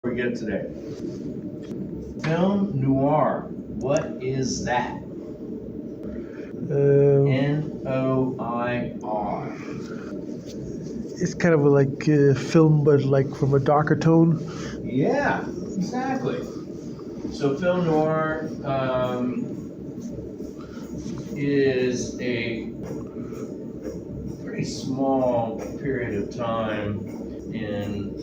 We get today. Film noir. What is that? Noir. It's kind of like a film, but like from a darker tone. Yeah, exactly. So film noir is a pretty small period of time in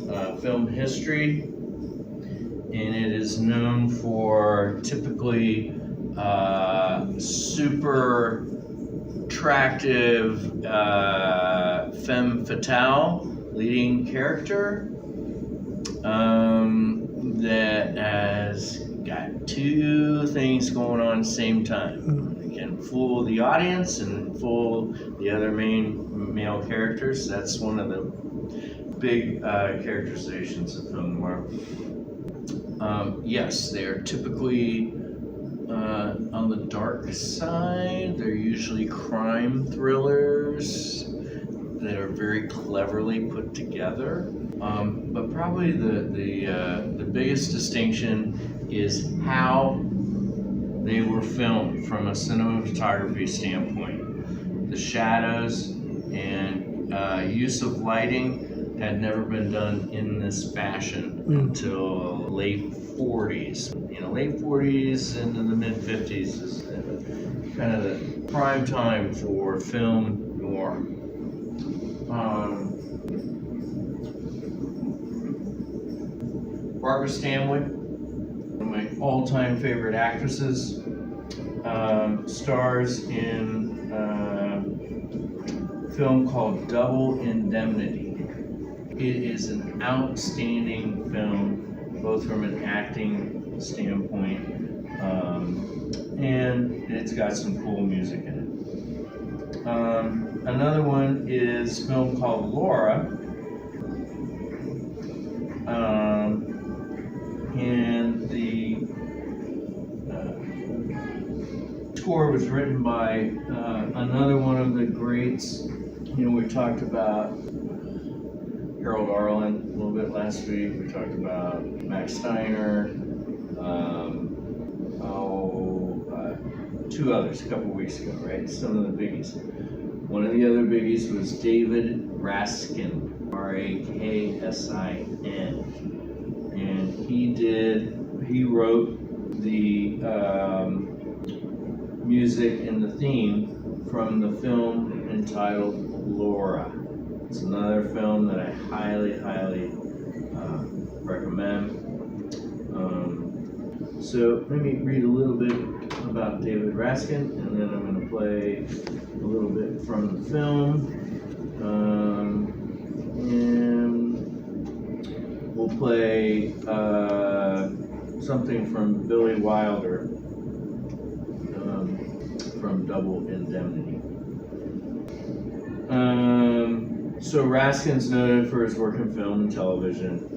film history, and it is known for typically super attractive femme fatale leading character that has got two things going on at the same time. It can fool the audience and fool the other main male characters. That's one of the big characterizations of film noir. Yes, they are typically on the dark side. They're usually crime thrillers that are very cleverly put together. But probably the biggest distinction is how they were filmed from a cinematography standpoint. The shadows and use of lighting had never been done in this fashion until late 40s. Late 40s into the mid 50s is kind of the prime time for film noir. Barbara Stanwyck, one of my all-time favorite actresses, stars in a film called Double Indemnity. It is an outstanding film, both from an acting standpoint, and it's got some cool music in it. Another one is a film called Laura, and the score was written by another one of the greats. We talked about Harold Arlen a little bit last week. We talked about Max Steiner, two others a couple weeks ago, right? Some of the biggies. One of the other biggies was David Raskin, Raksin, and he wrote the music and the theme from the film entitled Laura. It's another film that I highly recommend. So let me read a little bit about David Raskin, and then I'm going to play a little bit from the film, and we'll play something from Billy Wilder from Double Indemnity. So Raskin's noted for his work in film and television.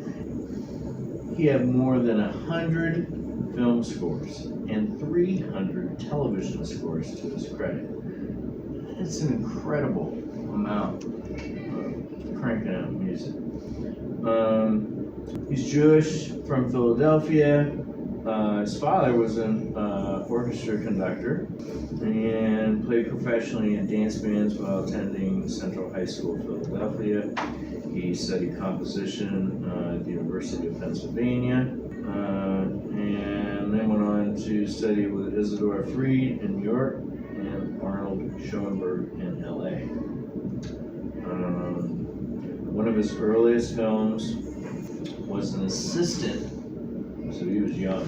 He had more than 100 film scores and 300 television scores to his credit. It's an incredible amount of cranking out music. He's Jewish from Philadelphia. His father was an orchestra conductor and played professionally in dance bands while attending Central High School, Philadelphia. He studied composition at the University of Pennsylvania, and then went on to study with Isidor Fried in New York and Arnold Schoenberg in LA. One of his earliest films was an assistant, so he was young,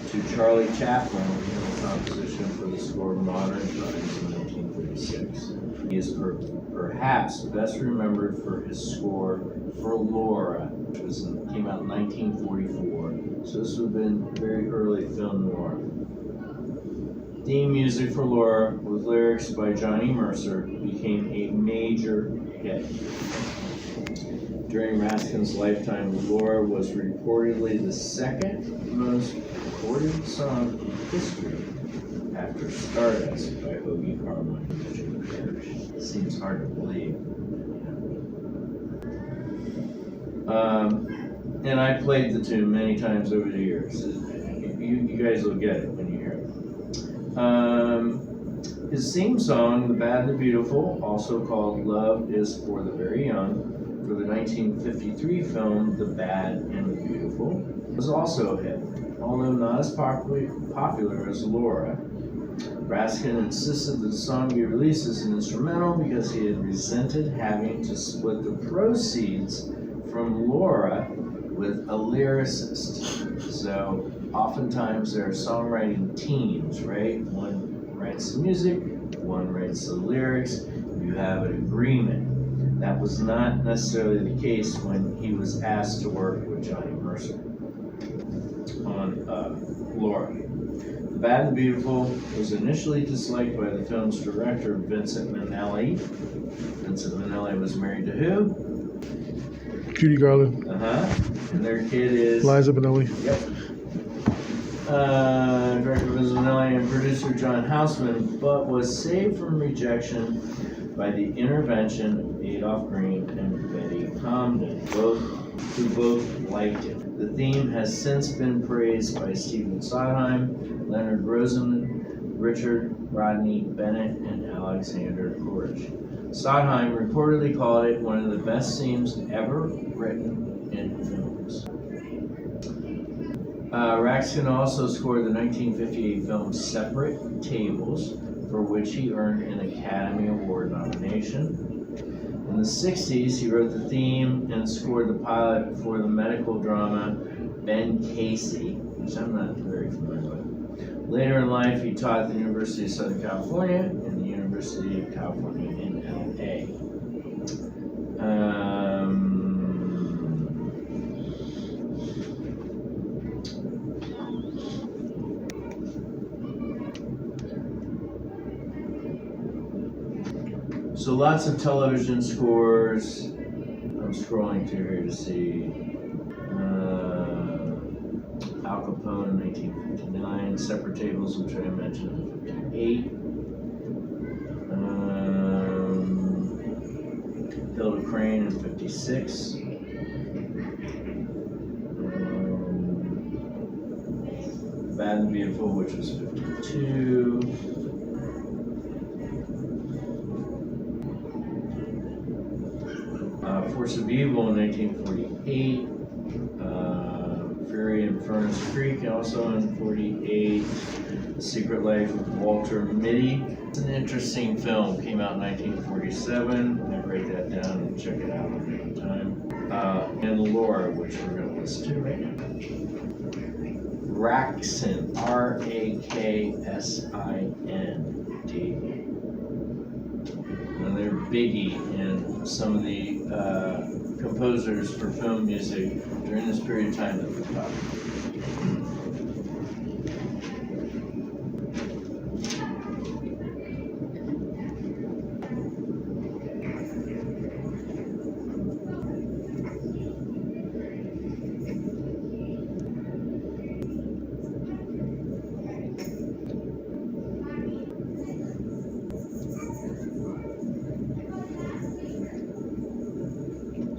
to Charlie Chaplin in the composition for the score of Modern Times in 1936. He is perhaps best remembered for his score for Laura, which came out in 1944. So this would have been very early film noir. Theme music for Laura, with lyrics by Johnny Mercer, became a major hit. During Raskin's lifetime, Laura was reportedly the second most recorded song in history after Stardust by Hoagy Carmine and Jim Parrish. It seems hard to believe. And I played the tune many times over the years. You guys will get it when you hear it. His theme song, The Bad and the Beautiful, also called Love is for the Very Young, for the 1953 film The Bad and the Beautiful, was also a hit, although not as popular as Laura. Raskin insisted that the song be released as an instrumental because he had resented having to split the proceeds from Laura with a lyricist. So oftentimes there are songwriting teams, right? One writes the music, one writes the lyrics, you have an agreement. That was not necessarily the case when he was asked to work with Johnny Mercer on Laura. The Bad and the Beautiful was initially disliked by the film's director, Vincent Minnelli. Vincent Minnelli was married to who? Judy Garland. And their kid is Liza Minnelli. Yep. Director Vincent Minnelli and producer John Houseman, but was saved from rejection by the intervention of Adolph Green and Betty Comden, who both liked it. The theme has since been praised by Stephen Sondheim, Leonard Rosen, Richard Rodney Bennett, and Alexander Courage. Sondheim reportedly called it one of the best themes ever written in films. Raskin also scored the 1958 film Separate Tables, for which he earned an Academy Award nomination. In the 60s, he wrote the theme and scored the pilot for the medical drama Ben Casey, which I'm not very familiar with. Later in life, he taught at the University of Southern California and the University of California in LA. So lots of television scores. I'm scrolling through here to see. Al Capone in 1959, Separate Tables, which I mentioned in 58. Hilda Crane in 56. Bad and Beautiful, which was 52. Force of Evil in 1948. Fury in Furnace Creek, also in 48. The Secret Life of Walter Mitty. It's an interesting film. Came out in 1947. I write that down and check it out another time. And Laura, which we're going to listen to right now. Raksin, Raksin. And they're biggie in some of the composers for film music during this period of time that we're talking about.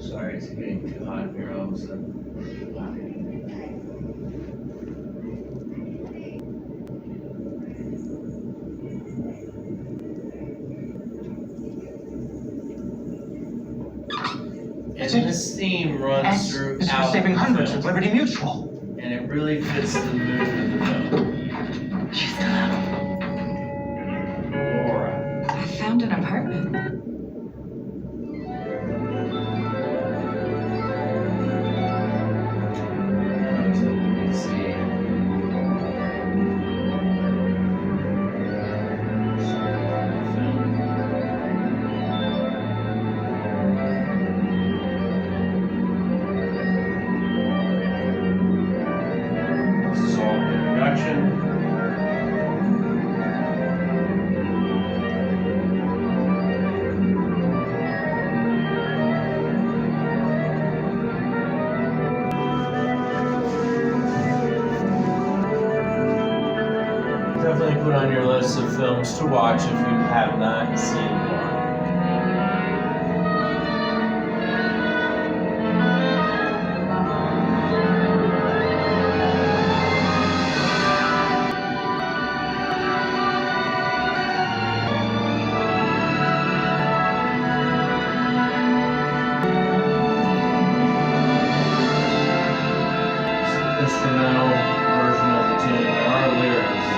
Sorry, it's getting too hot here all of a sudden. And this theme runs throughout for saving hundreds the with film, Liberty Mutual. and it really fits the mood of the film. She's gone. Laura. I found an apartment. Definitely put on your list of films to watch if you have not seen one. instrumental version of the tune. There are lyrics.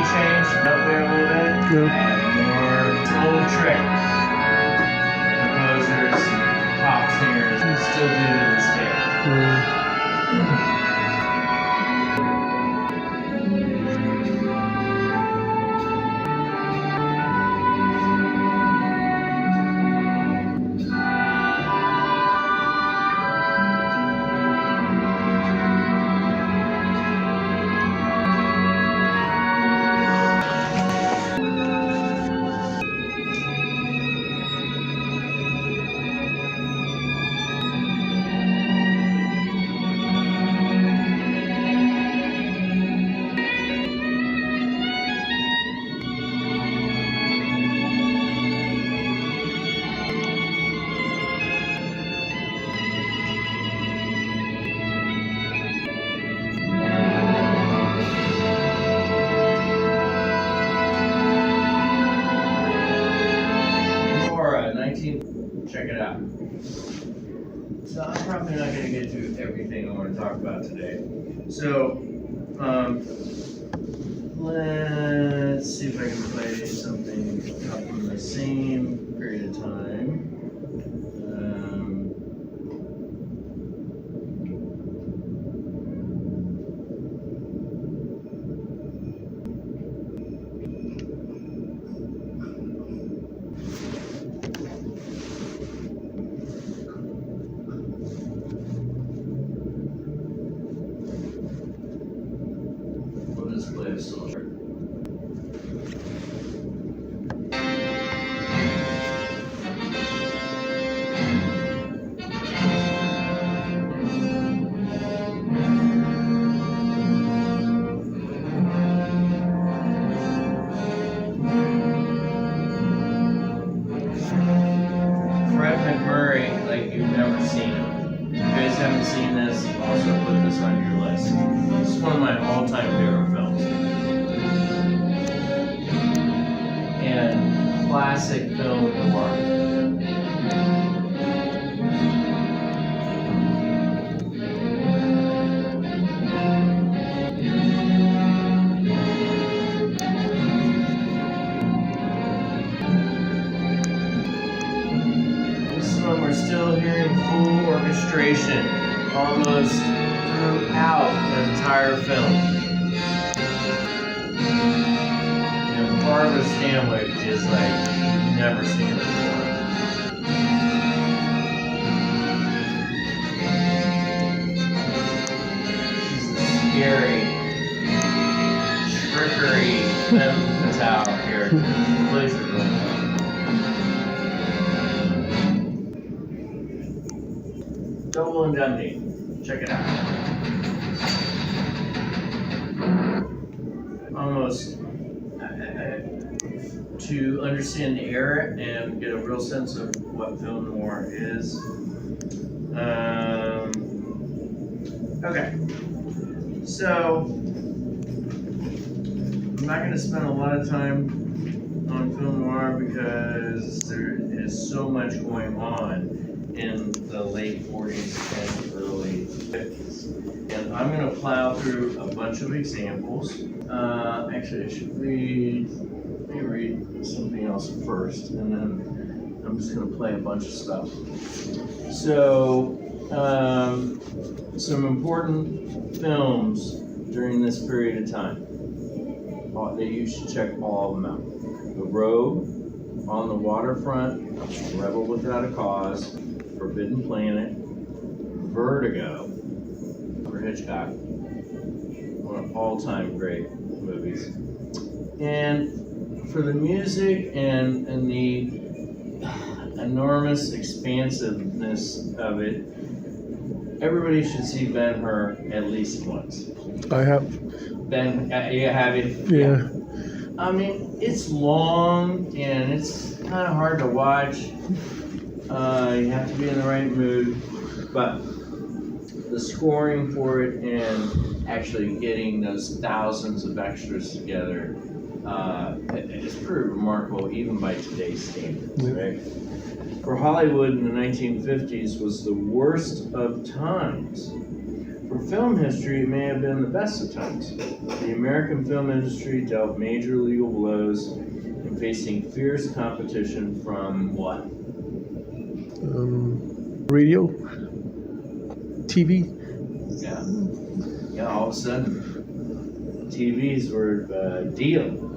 Change up there a little bit. Yeah. And more slow trick. Composers, pop singers still do to this day. Noir, 19. Check it out. So I'm probably not going to get to everything I want to talk about today. So let's see if I can play something up from the same period of time. We'll just play a song. Fred McMurray, like you've never seen him. If you guys haven't seen this, also put this on your list. This is one of my all-time favorite films. And classic film noir. This is when we're still hearing full orchestration almost throughout the entire film. And Barbara Stanwyck is like, you've never seen her before. She's the scary, trickery femme fatale character. She plays it really well. Double Indemnity. Check it out. Almost to understand the era and get a real sense of what film noir is. Okay, so I'm not going to spend a lot of time on film noir because there is so much going on in the late 40s and early 50s. And I'm going to plow through a bunch of examples. Actually, I should let me read something else first, and then I'm just going to play a bunch of stuff. So, some important films during this period of time that you should check all of them out. The Road, On the Waterfront, Rebel Without a Cause, Forbidden Planet, Vertigo, for Hitchcock, one of all-time great movies. And for the music and the enormous expansiveness of it, everybody should see Ben-Hur at least once. I have. You have it? Yeah. I mean, it's long and it's kind of hard to watch. You have to be in the right mood, but the scoring for it and actually getting those thousands of extras together is pretty remarkable, even by today's standards, right? For Hollywood in the 1950s was the worst of times. For film history, it may have been the best of times. The American film industry dealt major legal blows and facing fierce competition from what? Radio, TV. Yeah. All of a sudden, TVs were a deal.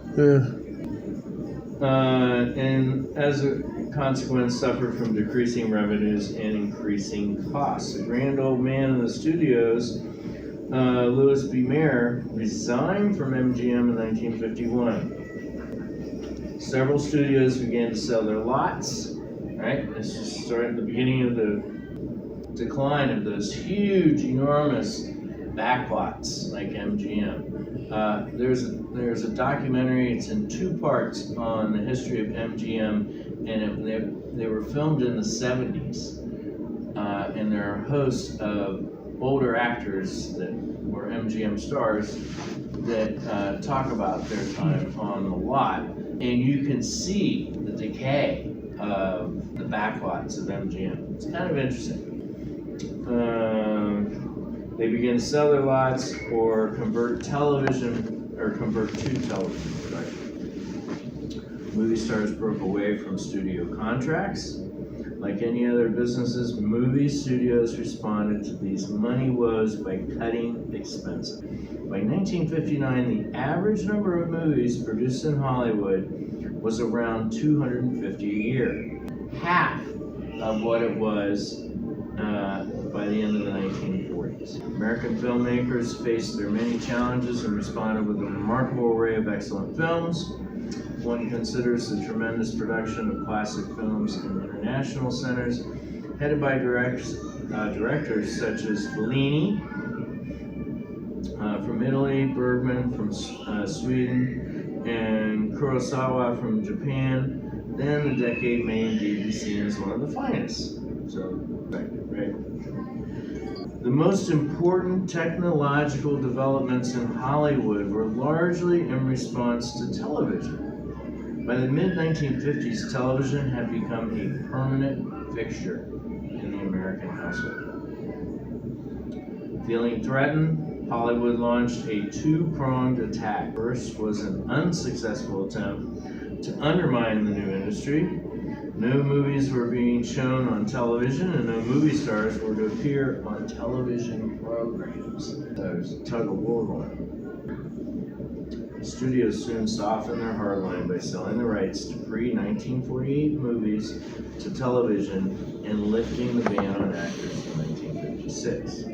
And as a consequence, suffered from decreasing revenues and increasing costs. The grand old man in the studios, Louis B. Mayer, resigned from MGM in 1951. Several studios began to sell their lots. Right? This is starting at the beginning of the decline of those huge, enormous backlots like MGM. There's a documentary. It's in 2 parts on the history of MGM, and they were filmed in the 70s. And there are hosts of older actors that were MGM stars that talk about their time on the lot, and you can see the decay of the backlots of MGM. It's kind of interesting. They begin to sell their lots or convert to television production. Movie stars broke away from studio contracts. Like any other businesses, movie studios responded to these money woes by cutting expenses. By 1959, the average number of movies produced in Hollywood was around 250 a year, half of what it was by the end of the 1940s. American filmmakers faced their many challenges and responded with a remarkable array of excellent films. One considers the tremendous production of classic films in international centers, headed by directors such as Fellini from Italy, Bergman from Sweden, and Kurosawa from Japan. Then the decade may indeed be seen as one of the finest. So, right? The most important technological developments in Hollywood were largely in response to television. By the mid-1950s, television had become a permanent fixture in the American household. Feeling threatened, Hollywood launched a 2-pronged attack. First was an unsuccessful attempt to undermine the new industry. No movies were being shown on television, and no movie stars were to appear on television programs. There was a tug of war going on. Studios soon softened their hardline by selling the rights to pre-1948 movies to television and lifting the ban on actors in 1956.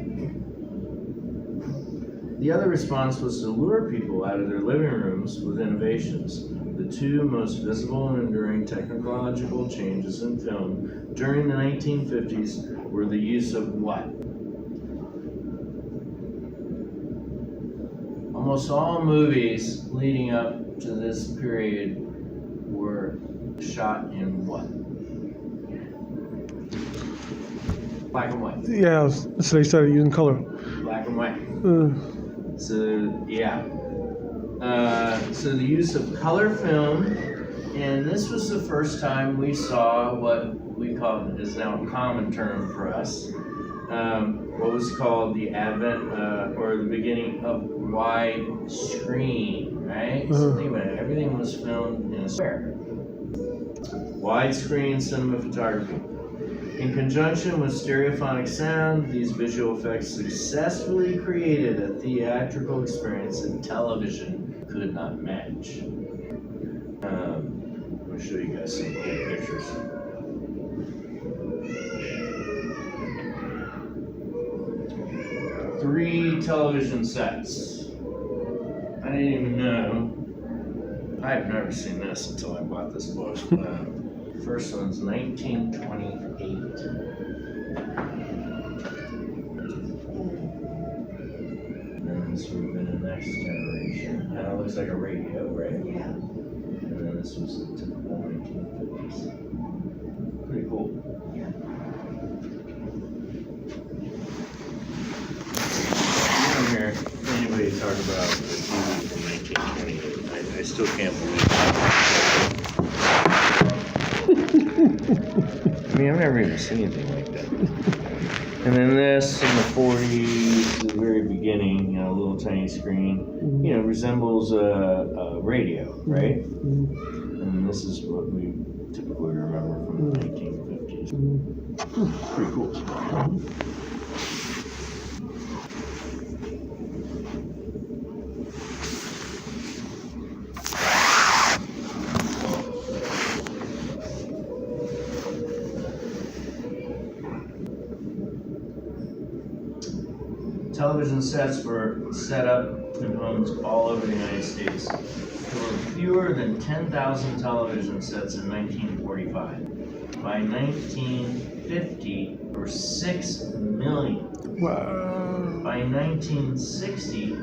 The other response was to lure people out of their living rooms with innovations. The 2 most visible and enduring technological changes in film during the 1950s were the use of what? Almost all movies leading up to this period were shot in what? Black and white. Yeah, so they started using color. Black and white. Uh, So yeah. So the use of color film, and this was the first time we saw what we call is now a common term for us. What was called the advent or the beginning of widescreen, right? So think about it. Everything was filmed in a square. Widescreen cinema photography. In conjunction with stereophonic sound, these visual effects successfully created a theatrical experience that television could not match. I'm going to show you guys some cool pictures. Three television sets. I didn't even know. I've never seen this until I bought this book. First one's 1928. And then this would have been the next generation. Kind of looks like a radio, right? Yeah. And then this was the typical 1950s. Pretty cool. Yeah. Hear anybody talk about the TV from 1928. I still can't believe it. I mean, I've never even seen anything like that. And then this in the 40s, the very beginning, you know, a little tiny screen, you know, resembles a radio, right? And this is what we typically remember from the 1950s. Pretty cool. Television sets were set up in homes all over the United States. There were fewer than 10,000 television sets in 1945. By 1950, there were 6 million. wow. By 1960,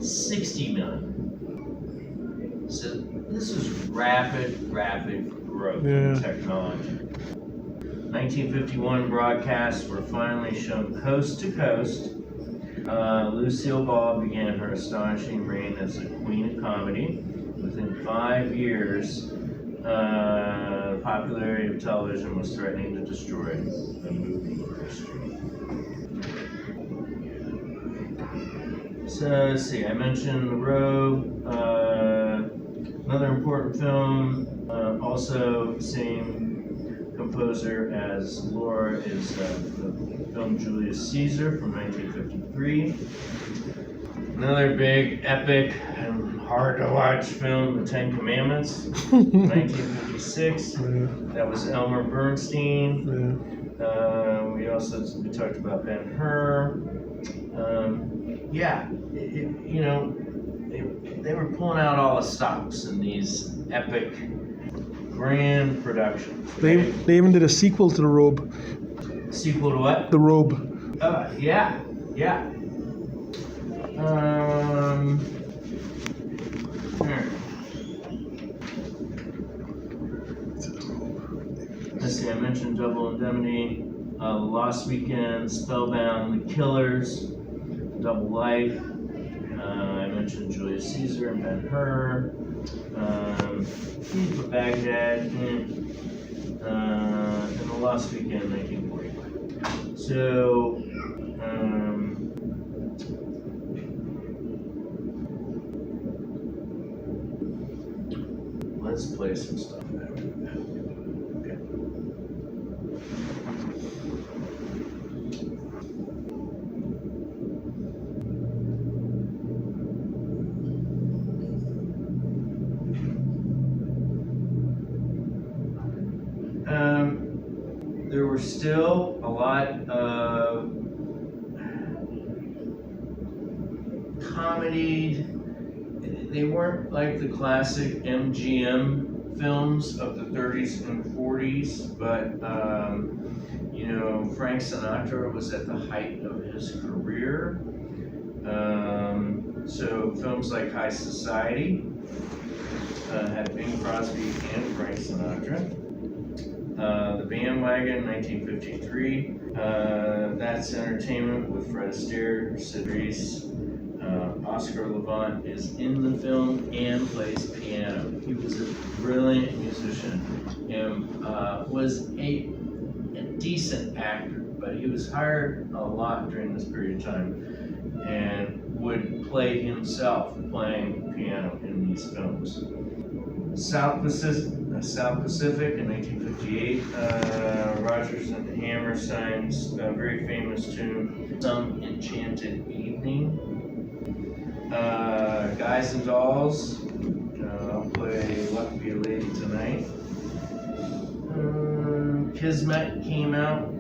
60 million. So this is rapid growth in technology. 1951 broadcasts were finally shown coast to coast. Lucille Ball began her astonishing reign as the queen of comedy. Within 5 years, the popularity of television was threatening to destroy the movie industry. So let's see, I mentioned The Robe, another important film, also same composer as Laura is the film Julius Caesar from 1953. Another big, epic, and hard to watch film, The Ten Commandments, 1956. That was Elmer Bernstein. We talked about Ben-Hur. You know, they were pulling out all the stops in these epic, grand productions. They even did a sequel to The Robe. Sequel to what? The Robe. Yeah. Let's see, I mentioned Double Indemnity, Lost Weekend, Spellbound, The Killers, Double Life. I mentioned Julius Caesar and Ben-Hur. Thief of Baghdad, and The Lost Weekend, 1945. So, let's play some stuff. Okay. There were still a lot of comedy. They weren't like the classic MGM films of the 30s and 40s, but you know, Frank Sinatra was at the height of his career. So films like High Society, had Bing Crosby and Frank Sinatra. The Bandwagon, 1953. That's Entertainment with Fred Astaire, Sid Reese. Oscar Levant is in the film and plays piano. He was a brilliant musician and was a decent actor, but he was hired a lot during this period of time and would play himself playing piano in these films. South Pacific in 1958, Rodgers and Hammerstein's very famous tune, Some Enchanted Evening. Guys and Dolls, I'll play Luck Be a Lady Tonight. Kismet came out.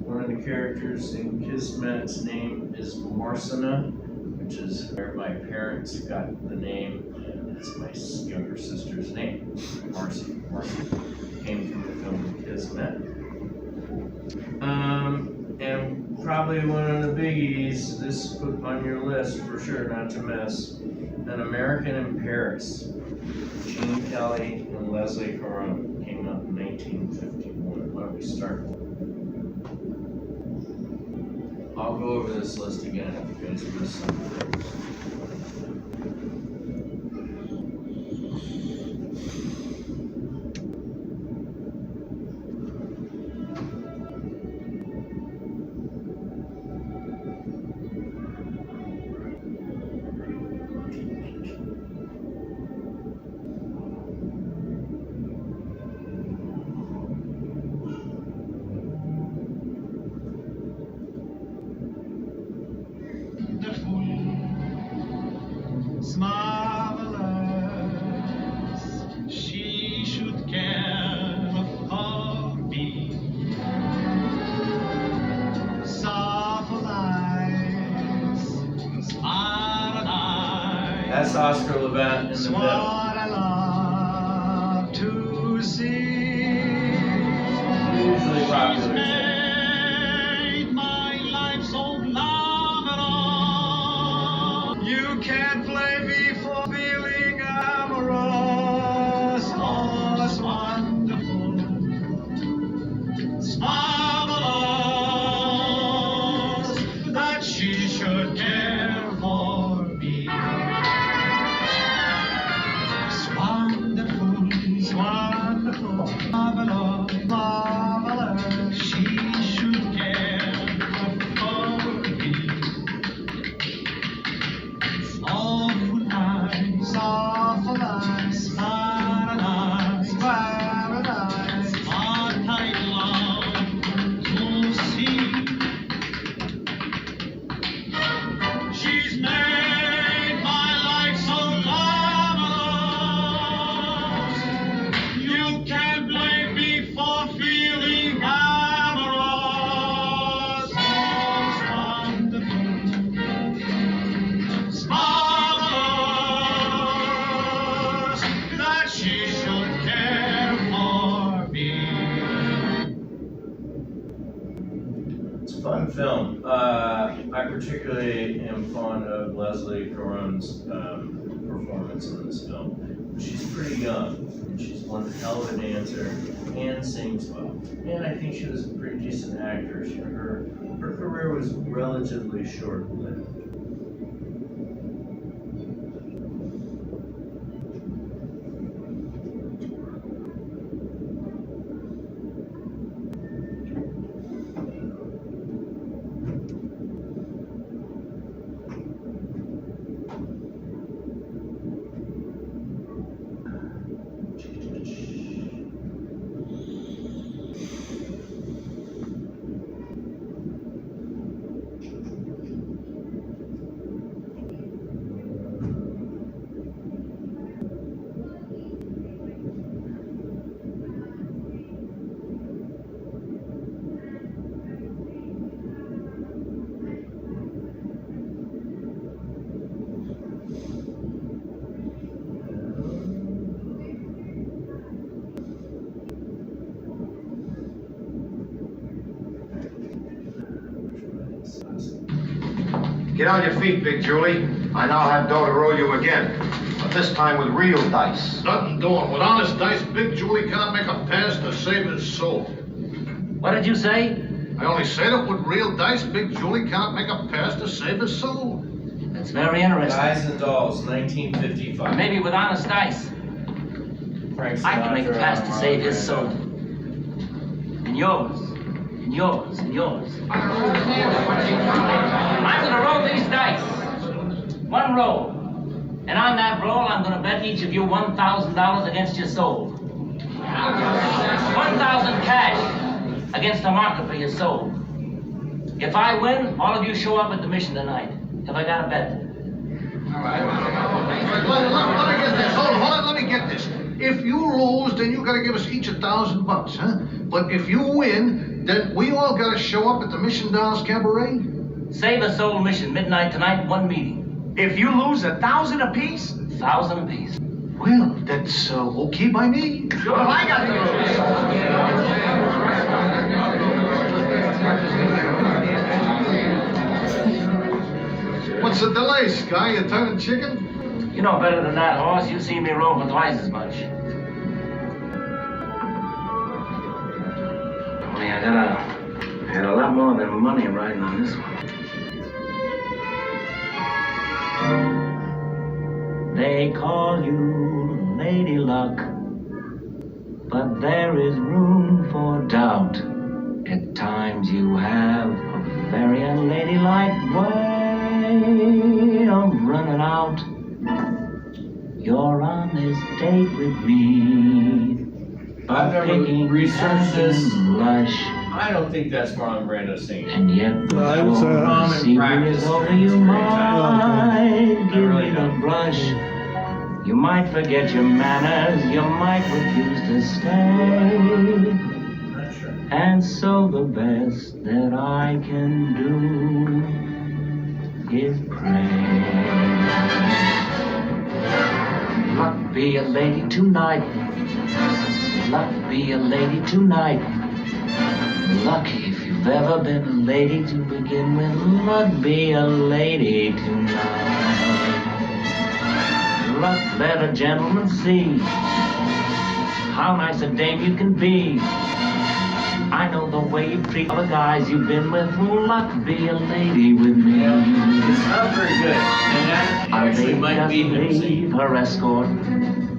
One of the characters in Kismet's name is Marcina, which is where my parents got the name. It's my younger sister's name, Marcy. Marcy came from the film Kismet. And probably one of the biggies, this put on your list for sure, not to miss, An American in Paris. Gene Kelly and Leslie Caron came out in 1951. Why don't we start? I'll go over this list again if you guys missed some things. Marvelous, she should care for me. Soft eyes, paradise. That's Oscar Levant in the What middle. I love to see. Usually popular too. Made my life so marvelous. You can't blame me for feeling amorous. Oh, it's wonderful. It's marvelous that she should care for me. It's wonderful, marvelous, marvelous. She should care for me. It's awful nice, paradise, paradise. What I love to see. She's made my life so marvelous. You can't blame me for feeling amorous. It's wonderful. It's marvelous that she should care for me. It's a fun film. I particularly am fond of Leslie Caron's performance in this film. She's pretty young, and she's one hell of a dancer and sings well. And I think she was a pretty decent actor. Her career was relatively short-lived. Get on your feet, Big Julie. I now have dough to roll you again. this time with real dice. Nothing doing. With honest dice, Big Julie cannot make a pass to save his soul. What did you say? I only say that with real dice, Big Julie cannot make a pass to save his soul. That's very interesting. Guys and Dolls, 1955. Maybe with honest dice, Frank I can make a Sinatra, pass to save his Marlon soul. Brando. And yours, and yours, and yours. I'm gonna roll these dice. One roll. And on that roll, I'm gonna bet each of you $1,000 against your soul. 1,000 cash against the market for your soul. If I win, all of you show up at the mission tonight. Have I got a bet? Let me get this. Hold on, let me get this. If you lose, then you gotta give us each $1,000, huh? But if you win, then we all gotta show up at the Mission Dolls Cabaret? Save a soul mission, midnight tonight, one meeting. If you lose 1,000 apiece? 1,000 apiece. Well, that's okay by me. Sure, I got the What's the delay, Sky? You turning chicken? You know better than that, horse. You see me roll for twice as much. Only I had a lot more than money riding on this one. They call you Lady Luck, but there is room for doubt. At times you have a very unladylike way of running out. You're on this date with me. I've never researched this. Blush, I don't think that's Marlon Brando singing. and yet No, it was, common secret practice is over in you his free time. might give really me the don't. brush. You might forget your manners, you might refuse to stay. Not sure. And so the best that I can do is pray. Luck be a lady tonight. Luck be a lady tonight. Lucky if you've ever been a lady to begin with. Luck be a lady tonight. Luck let a gentleman see how nice a dame you can be. I know the way you treat other guys you've been with. Luck be a lady with me. It's not very good. And that A actually lady might be doesn't him leave singing. her escort.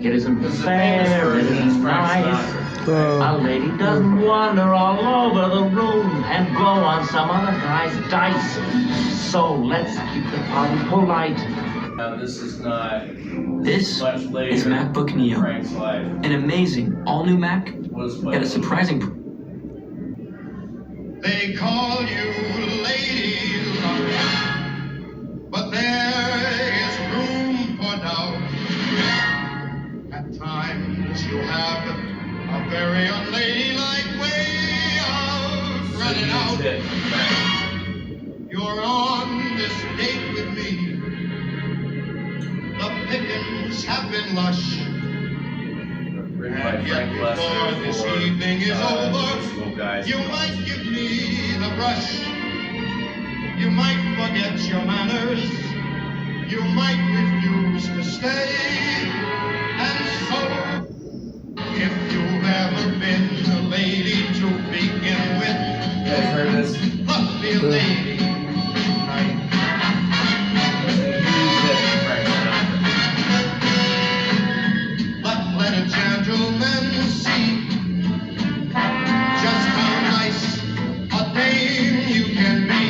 It isn't Because the famous fair, it version is isn't Frank nice. Sinatra. A lady doesn't wander all over the room and blow on some other guy's dice. So let's keep the party polite. Now, this is not. This much later is MacBook in Neo. Frank's life. An amazing, all-new Mac Was at a surprising They call you Lady Luck, but there is room for doubt. At times you have a very unladylike way of running out. Hit. You're on this date with me. The pickings have been lush. Written by And Frank yet before Lester this for, evening is over, Musical Guys. you might give me the brush. You might forget your manners. You might refuse to stay. And so, if you've ever been a lady to begin with, You guys heard this? luck be a lady tonight. It's a huge hit for Frank Sinatra. Let a gentleman see just how nice a dame you can be.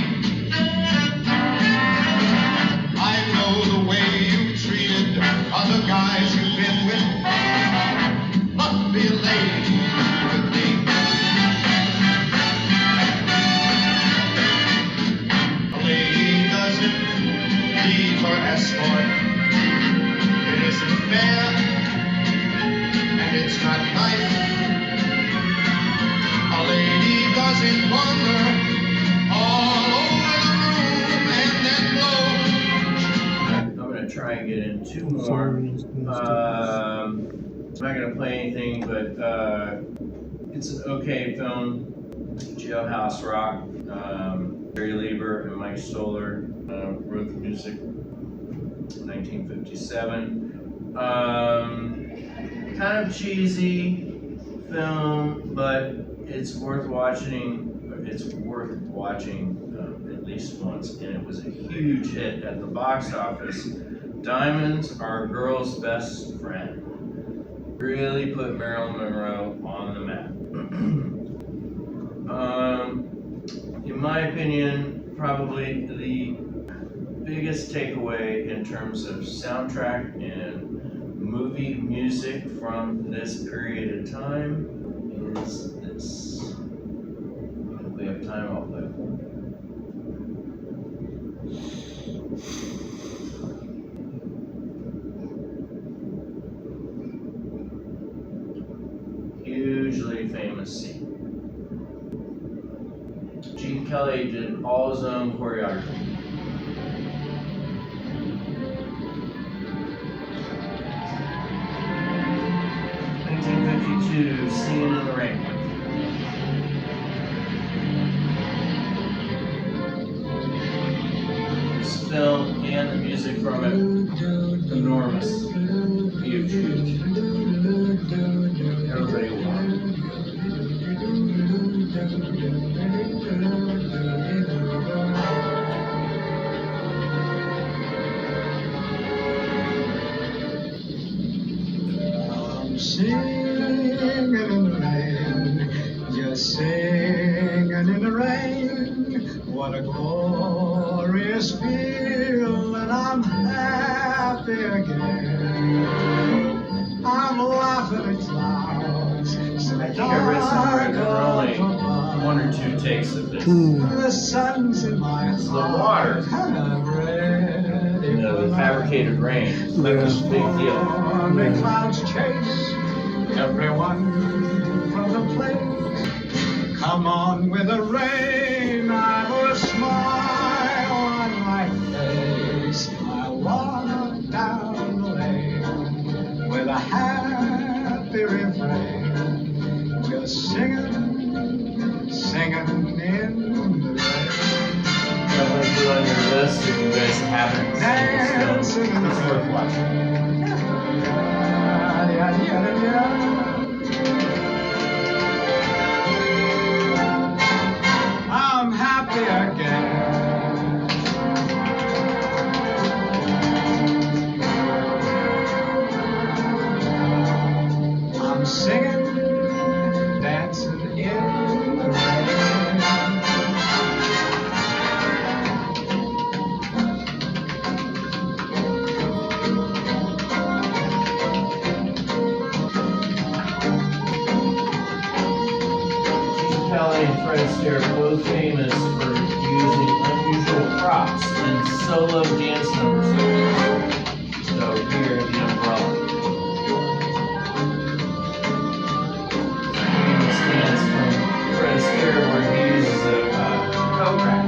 I know the way you've treated other guys you've been with. Luck be a lady with me. A lady doesn't leave her escort. It isn't fair. And it's not nice. A lady doesn't wander all over the room and then blow. I'm gonna try and get in two more. I'm not gonna play anything, but it's an okay film. Jailhouse Rock. Jerry Lieber and Mike Stoller wrote the music. 1957. Kind of cheesy film, but it's worth watching. It's worth watching at least once, and it was a huge hit at the box office. Diamonds Are a Girl's Best Friend. Really put Marilyn Monroe on the map. In my opinion, probably the biggest takeaway in terms of soundtrack and movie music from this period of time is this. If we have time, I'll play it. Hugely famous scene. Gene Kelly did all his own choreography. Singing in the Rain. This film and the music from it, enormous. Huge, huge. Everybody will want it. Singing in the rain, just singing in the rain. What a glorious feeling, I'm happy again. I'm laughing at clouds. I think I read somewhere there were only one or two takes of this. The sun's in my It's the water. You know, the fabricated rain. Like this big deal. The clouds chase everyone from the place. Come on with the rain, I will smile on my face. I walk down the lane with a happy refrain, just singing, singing in the rain. Definitely put on your list if you guys haven't seen this film. It's worth watching. I'm happy again. I'm singing, dancing in the rain. Kelly and Fred Astaire are both famous for using unusual props in solo dance numbers like this. So here, the umbrella. Famous dance from Fred Astaire where he uses a coat rack.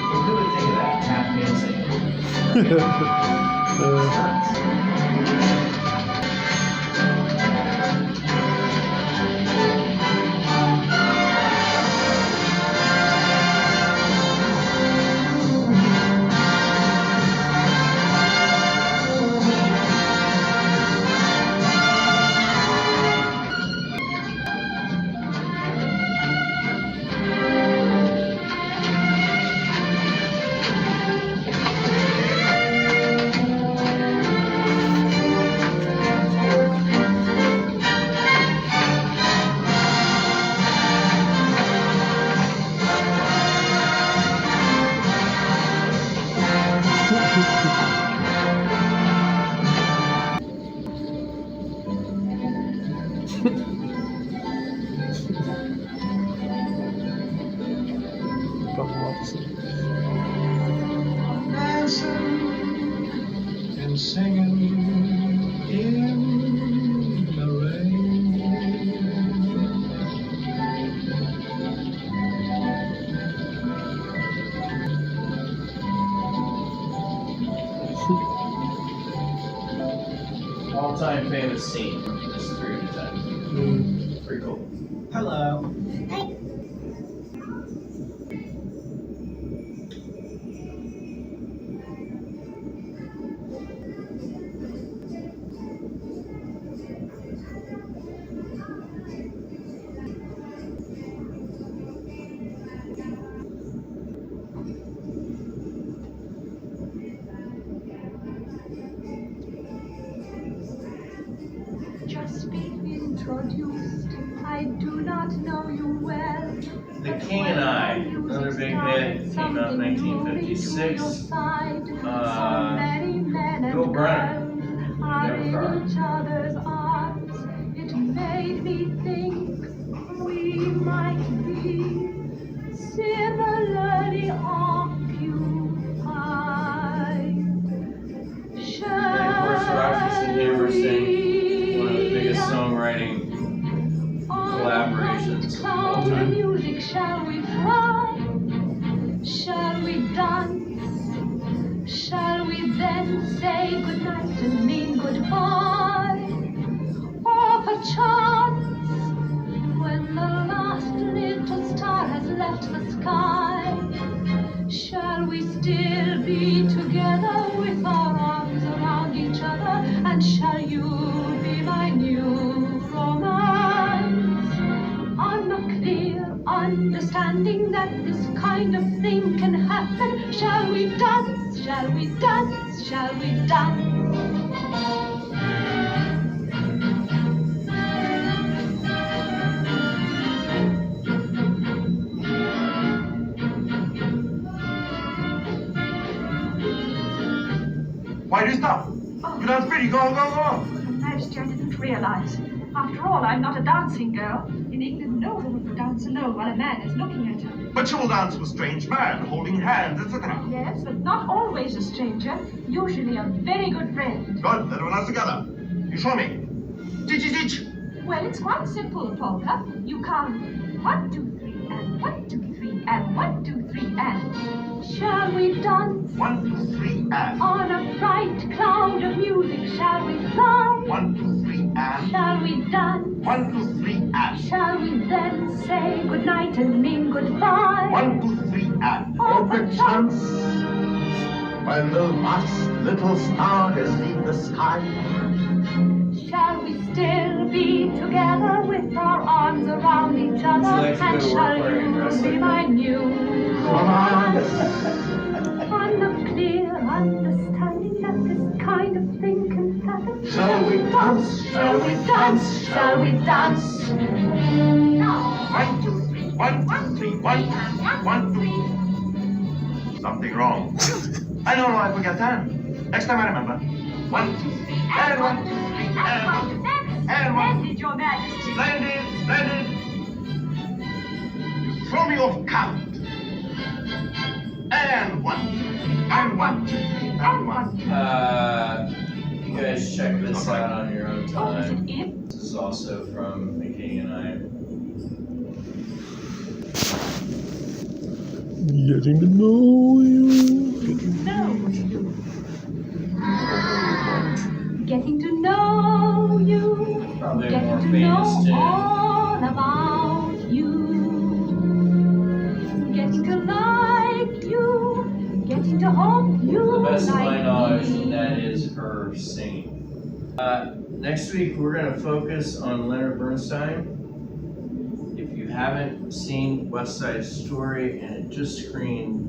Who would think of that tap dancing? Dancing and singing in the rain. All-time famous scene from this period of Pretty cool. Hello. Just being introduced, I do not know you well. The King and I, another big hit, came out in 1956. Bill Brenner, Are in Never each other's arms. It made me think we might be similarly occupied. And of course, Rodgers and Hammerstein, one of the biggest songwriting collaborations of all time. Music, shall we fly? Shall we dance? Shall we then say goodnight and mean goodbye? Or perchance, when the last little star has left the sky, shall we still be together with our arms around each other? And shall you be my new romance? On a clear understanding that this kind of thing can happen, shall we dance? Shall we dance? Shall we dance? Why do you stop? You dance pretty. Go on, go on, go on. Your Majesty, I didn't realize. After all, I'm not a dancing girl. In England, no woman would dance alone while a man is looking at her. But you will dance with a strange man, holding hands, etc. Yes, but not always a stranger. Usually a very good friend. Good, let us dance together. You show me. Teach. Well, it's quite simple, polka. You count 1, 2, 3, and 1, 2, 3, and 1, 2, 3, and. Shall we dance? 1, 2, 3, and. On a bright cloud of music, shall we fly? 1, 2, 3, and. Shall we dance? 1, 2, 3, and. Shall we then say goodnight and mean goodbye? 1, 2, 3, and. Or perchance, When the last little star has left the sky, shall we still be together with our arms around each other? Would you like to And go to work shall wearing a dress you be like my that? new romance? On a clear understanding that this kind of thing can happen. shall we dance? Shall we dance? Shall we dance? Now, 1, 2, 3, 1, 2, 3, 1, 1, 2. Something wrong. I don't know, I forget time. Next time I remember. 1, 2, 3, and 1, 2, 3, and 1, and 1. Splendid, Your Majesty. Splendid. Throw me off count. And 1, 2, 3, and 1, 2, 3, and 1. You guys check this out on your own Oh, is time. it in? This is also from The King and I. Getting to know you. Getting to know you. Probably a Getting more to famous know tune. all about you. Getting to like you. Getting to hope you To the best of my like knowledge, me. that is her singing. Next week, we're going to focus on Leonard Bernstein. If you haven't seen West Side Story, and it just screened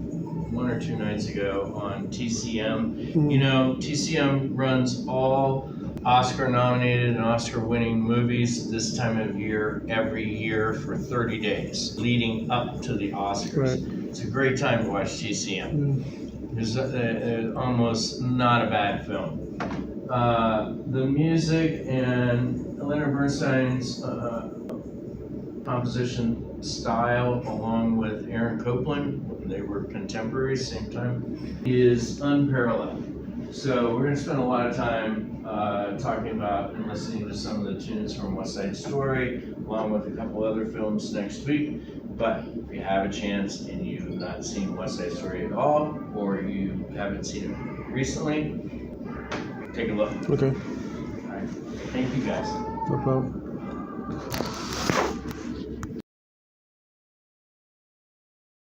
1 or 2 nights ago on TCM. You know, TCM runs all Oscar-nominated and Oscar-winning movies this time of year, every year for 30 days, leading up to the Oscars. Right. It's a great time to watch TCM. It's almost not a bad film. The music and Leonard Bernstein's composition style, along with Aaron Copland, they were contemporaries, same time, is unparalleled. So we're going to spend a lot of time talking about and listening to some of the tunes from West Side Story, along with a couple other films next week. But if you have a chance and you have not seen West Side Story at all, or you haven't seen it recently, take a look. Okay, All right. Thank you guys. no problem.